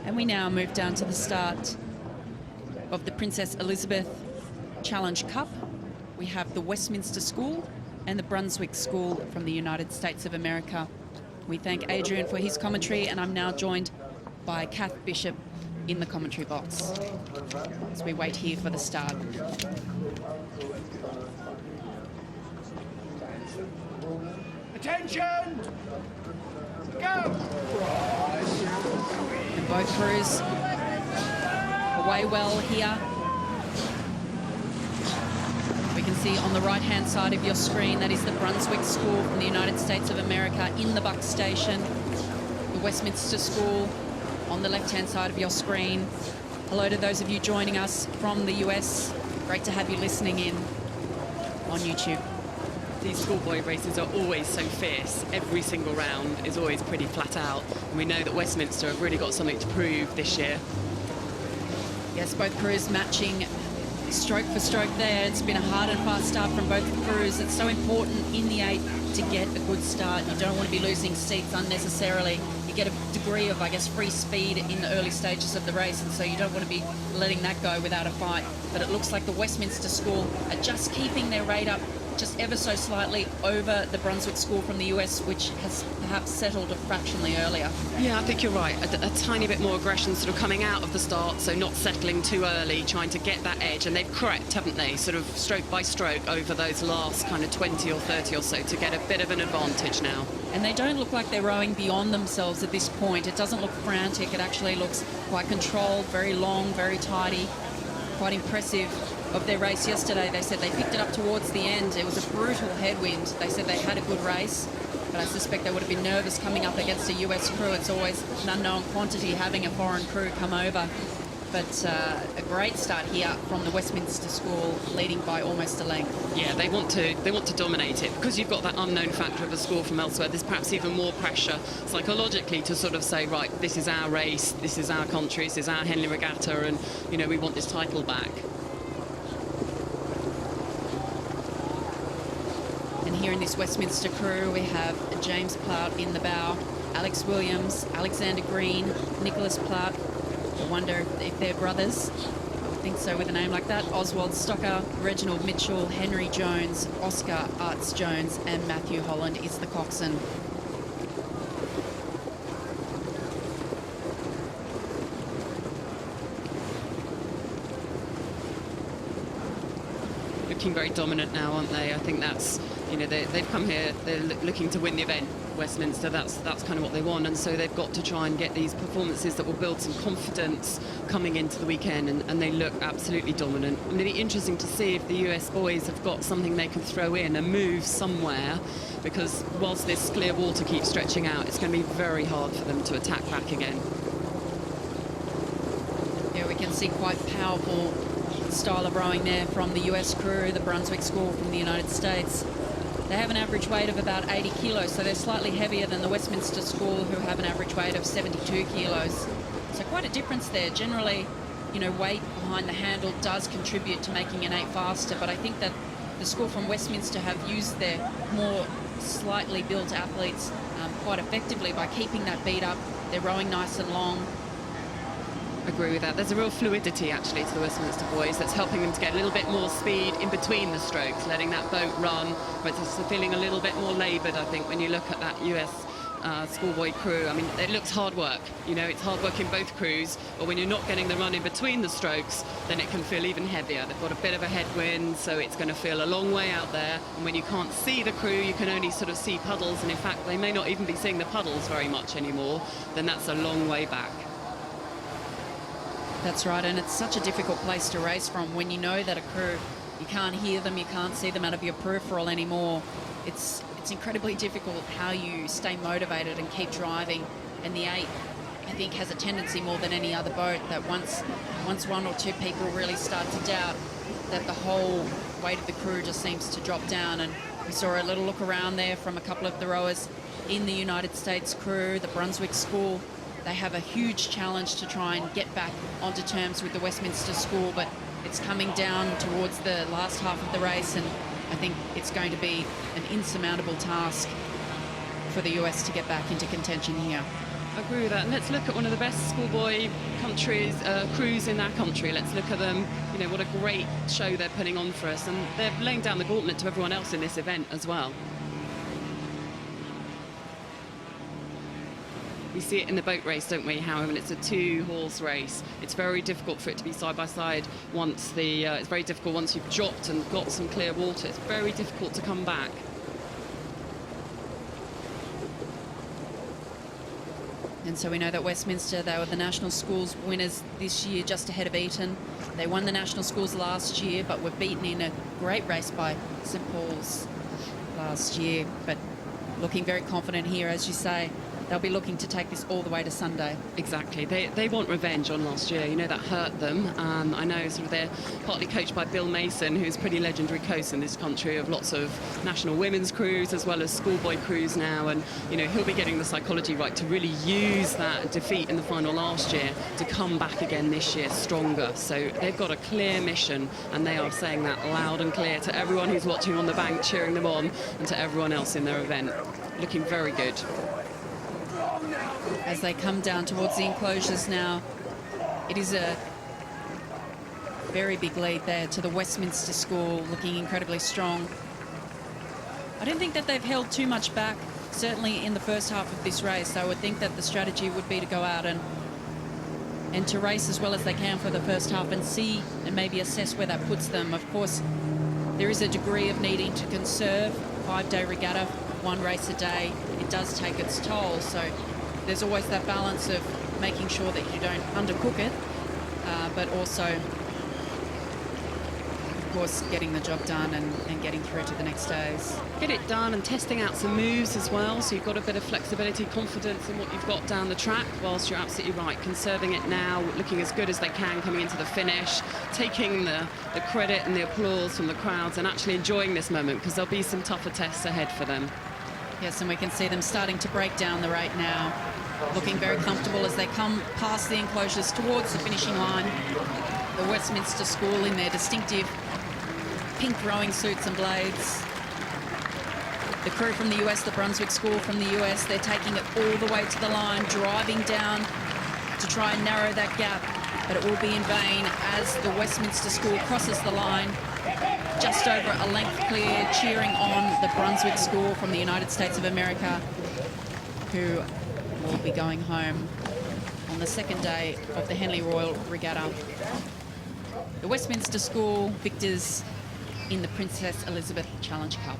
And we now move down to the start of the Princess Elizabeth Challenge Cup. We have the Westminster School and the Brunswick School from the United States of America. We thank Adrian for his commentary, and I'm now joined by Kath Bishop in the commentary box as we wait here for the start. Attention! Go! And both crews away well here. We can see on the right-hand side of your screen, that is the Brunswick School from the United States of America in the buck station. The Westminster School on the left-hand side of your screen. Hello to those of you joining us from the US. Great to have you listening in on YouTube. These schoolboy races are always so fierce. Every single round is always pretty flat out. And we know that Westminster have really got something to prove this year. Yes, both crews matching stroke for stroke there. It's been a hard and fast start from both crews. It's so important in the 8 to get a good start. You don't want to be losing seats unnecessarily. You get a degree of, I guess, free speed in the early stages of the race, and so you don't want to be letting that go without a fight. But it looks like the Westminster School are just keeping their rate up just ever so slightly over the Brunswick School from the US, which has perhaps settled fractionally earlier. Yeah, I think you're right. A tiny bit more aggression sort of coming out of the start, so not settling too early, trying to get that edge. And they've crept, haven't they, sort of stroke by stroke over those last kind of 20 or 30 or so to get a bit of an advantage now. And they don't look like they're rowing beyond themselves at this point. It doesn't look frantic. It actually looks quite controlled, very long, very tidy, quite impressive. Of their race yesterday, they said they picked it up towards the end. It was a brutal headwind. They said they had a good race, but I suspect they would have been nervous coming up against a US crew. It's always an unknown quantity having a foreign crew come over. But a great start here from the Westminster School, leading by almost a length. Yeah, they want to dominate it because you've got that unknown factor of a score from elsewhere. There's perhaps even more pressure psychologically to sort of say, right, this is our race, this is our country, this is our Henley Regatta, and you know we want this title back. Here in this Westminster crew, we have James Plout in the bow, Alex Williams, Alexander Green, Nicholas Plout. I wonder if they're brothers. I would think so with a name like that. Oswald Stocker, Reginald Mitchell, Henry Jones, Oscar Arts Jones, and Matthew Holland is the coxswain. Looking very dominant now, aren't they? I think that's, you know, they've come here, they're looking to win the event, Westminster. That's kind of what they want, and so they've got to try and get these performances that will build some confidence coming into the weekend, and they look absolutely dominant. I mean, it'll be interesting to see if the US boys have got something they can throw in, a move somewhere, because whilst this clear water keeps stretching out, it's going to be very hard for them to attack back again. Yeah, we can see quite powerful style of rowing there from the US crew, the Brunswick School from the United States. They have an average weight of about 80 kilos, so they're slightly heavier than the Westminster School, who have an average weight of 72 kilos. So quite a difference there. Generally, you know, weight behind the handle does contribute to making an 8 faster, but I think that the school from Westminster have used their more slightly built athletes quite effectively by keeping that beat up. They're rowing nice and long. Agree with that. There's a real fluidity actually to the Westminster boys that's helping them to get a little bit more speed in between the strokes, letting that boat run, but it's feeling a little bit more laboured, I think, when you look at that US schoolboy crew. I mean, it looks hard work, you know, it's hard work in both crews, but when you're not getting the run in between the strokes, then it can feel even heavier. They've got a bit of a headwind, so it's going to feel a long way out there, and when you can't see the crew, you can only sort of see puddles, and in fact, they may not even be seeing the puddles very much anymore, then that's a long way back. That's right, and it's such a difficult place to race from when you know that a crew, you can't hear them, you can't see them out of your peripheral anymore. It's incredibly difficult how you stay motivated and keep driving. And the 8, I think, has a tendency more than any other boat that once one or two people really start to doubt, that the whole weight of the crew just seems to drop down. And we saw a little look around there from a couple of the rowers in the United States crew, the Brunswick School. They have a huge challenge to try and get back onto terms with the Westminster School, but it's coming down towards the last half of the race, and I think it's going to be an insurmountable task for the US to get back into contention here. I agree with that. And let's look at one of the best schoolboy countries, crews in our country. Let's look at them. You know, what a great show they're putting on for us. And they're laying down the gauntlet to everyone else in this event as well. We see it in the boat race, don't we, However, when it's a 2-horse race. It's very difficult for it to be side by side once it's very difficult once you've dropped and got some clear water. It's very difficult to come back. And so we know that Westminster, they were the National Schools winners this year, just ahead of Eton. They won the National Schools last year, but were beaten in a great race by St Paul's last year. But looking very confident here, as you say. They'll be looking to take this all the way to Sunday. Exactly. They want revenge on last year. You know, that hurt them. I know sort of they're partly coached by Bill Mason, who's a pretty legendary coach in this country of lots of national women's crews as well as schoolboy crews now. And, you know, he'll be getting the psychology right to really use that defeat in the final last year to come back again this year stronger. So they've got a clear mission, and they are saying that loud and clear to everyone who's watching on the bank, cheering them on, and to everyone else in their event. Looking very good. As they come down towards the enclosures now, it is a very big lead there to the Westminster School, looking incredibly strong. I don't think that they've held too much back, certainly in the first half of this race. I would think that the strategy would be to go out and to race as well as they can for the first half and see and maybe assess where that puts them. Of course, there is a degree of needing to conserve. 5-day regatta, 1 race a day, it does take its toll. So there's always that balance of making sure that you don't undercook it, but also, of course, getting the job done and getting through to the next days. Get it done and testing out some moves as well, so you've got a bit of flexibility, confidence in what you've got down the track, whilst you're absolutely right, conserving it now, looking as good as they can coming into the finish, taking the credit and the applause from the crowds and actually enjoying this moment, because there'll be some tougher tests ahead for them. Yes, and we can see them starting to break down the rate now, looking very comfortable as they come past the enclosures towards the finishing line. The Westminster School in their distinctive pink rowing suits and blades. The crew from the US, the Brunswick School from the US, they're taking it all the way to the line, driving down to try and narrow that gap, but it will be in vain as the Westminster School crosses the line, just over a length clear, cheering on the Brunswick School from the United States of America, who will be going home on the second day of the Henley Royal Regatta. The Westminster School victors in the Princess Elizabeth Challenge Cup.